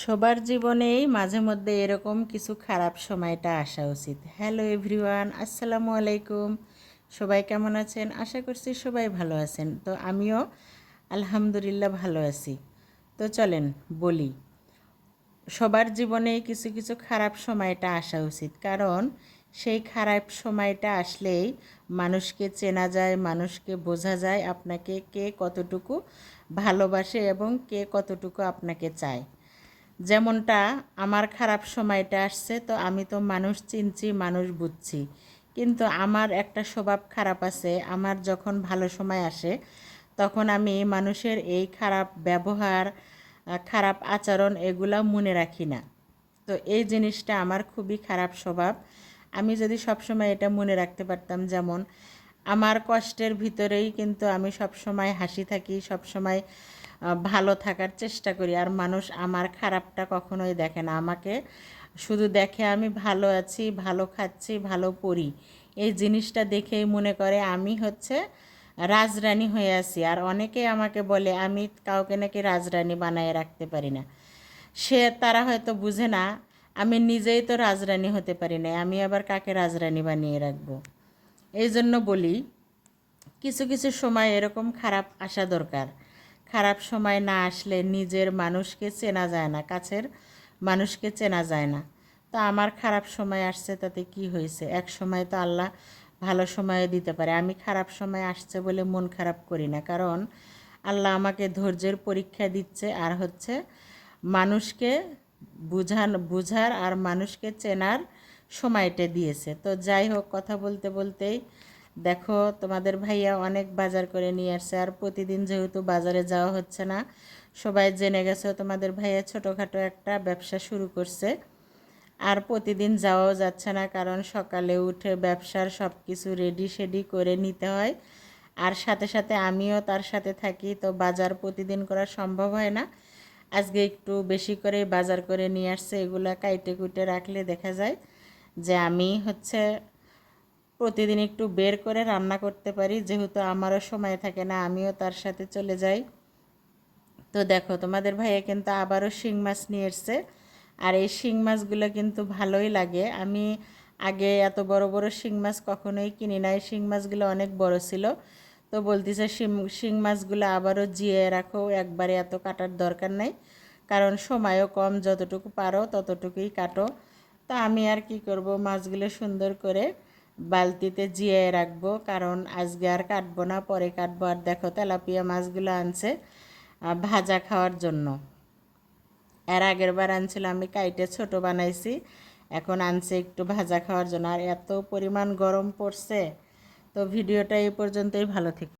সবার জীবনেই মাঝে মধ্যে এরকম কিছু খারাপ সময়টা আসা উচিত। হ্যালো এভরিওয়ান, আসসালামু আলাইকুম। সবাই কেমন আছেন? আশা করছি সবাই ভালো আছেন। তো আমিও আলহামদুলিল্লাহ ভালো আছি। তো চলেন বলি, সবার জীবনেই কিছু কিছু খারাপ সময়টা আসা উচিত, কারণ সেই খারাপ সময়টা আসলেই মানুষকে চেনা যায়, মানুষকে বোঝা যায় আপনাকে কে কতটুকু ভালোবাসে এবং কে কতটুকু আপনাকে চায়। যেমনটা আমার খারাপ সময়টা আসছে, তো আমি তো মানুষ চিনছি, মানুষ বুঝছি, কিন্তু আমার একটা স্বভাব খারাপ আছে। আমার যখন ভালো সময় আসে তখন আমি মানুষের এই খারাপ ব্যবহার, খারাপ আচরণ এগুলা মনে রাখি না। তো এই জিনিসটা আমার খুবই খারাপ স্বভাব। আমি যদি সবসময় এটা মনে রাখতে পারতাম, যেমন আমার কষ্টের ভিতরেই কিন্তু আমি সবসময় হাসি থাকি, সবসময় ভালো থাকার চেষ্টা করি, আর মানুষ আমার খারাপটা কখনোই দেখে না। আমাকে শুধু দেখে আমি ভালো আছি, ভালো খাচ্ছি, ভালো পড়ি, এই জিনিসটা দেখেই মনে করে আমি হচ্ছে রাজরানী হয়ে আছি। আর অনেকে আমাকে বলে আমি কাউকে নাকি রাজরানী বানায় রাখতে পারি না। তারা হয়তো বুঝে না আমি নিজেই তো রাজরানী হতে পারি না, আমি আবার কাকে রাজরানী বানিয়ে রাখবো। এই জন্য বলি, কিছু কিছু সময় এরকম খারাপ আসা দরকার। খারাপ সময় না আসলে নিজের মানুষকে চেনা যায় না, কাছের মানুষকে চেনা যায় না। তো আমার খারাপ সময় আসছে, তাতে কি হয়েছে? এক সময় তো আল্লাহ ভালো সময় দিতে পারে। আমি খারাপ সময় আসছে বলে মন খারাপ করি না, কারণ আল্লাহ আমাকে ধৈর্যের পরীক্ষা দিচ্ছে, আর হচ্ছে মানুষকে বুঝার আর মানুষকে চেনার সময়টা দিয়েছে। তো যাই হোক, কথা বলতে বলতেই দেখো তোমাদের ভাইয়া অনেক বাজার করে নিয়ে আসছে। আর প্রতিদিন যেহেতু বাজারে যাওয়া হচ্ছে না, সবাই জেনে গেছে তোমাদের ভাইয়া ছোটোখাটো একটা ব্যবসা শুরু করছে। আর প্রতিদিন যাওয়াও যাচ্ছে না, কারণ সকালে উঠে ব্যবসার সব কিছু রেডি সেডি করে নিতে হয়, আর সাথে সাথে আমিও তার সাথে থাকি। তো বাজার প্রতিদিন করা সম্ভব হয় না। আজকে একটু বেশি করে বাজার করে নিয়ে আসছে। এগুলা কাইটে কুইটে রাখলে দেখা যায় যে আমি হচ্ছে প্রতিদিন একটু বের করে রান্না করতে পারি। যেহেতু আমারও সময় থাকে না, আমিও তার সাথে চলে যাই। তো দেখো তোমাদের ভাইয়া কিন্তু আবারও শিং মাছ নিয়ে এসছে, আর এই শিং মাছগুলো কিন্তু ভালোই লাগে। আমি আগে এত বড় বড় শিং মাছ কখনোই কিনি নাই, শিং মাছগুলো অনেক বড় ছিল। তো বলতেছে শিং মাছগুলো আবারও জিয়ে রাখো, একবারে এত কাটার দরকার নেই, কারণ সময়ও কম, যতটুকু পারো ততটুকুই কাটো। তা আমি আর কি করব, মাছগুলো সুন্দর করে বালতিতে জিয়ে রাখবো, কারণ আজকে আর কাটবো না, পরে কাটবো। আর দেখো তেলাপিয়া মাছগুলো আনছে ভাজা খাওয়ার জন্য। এর আগের বার আনছিল আমি কাইটে ছোট বানাইছি, এখন আনছে একটু ভাজা খাওয়ার জন্য। আর এত পরিমাণ গরম পড়ছে। তো ভিডিওটা এই পর্যন্তই, ভালো থেকো।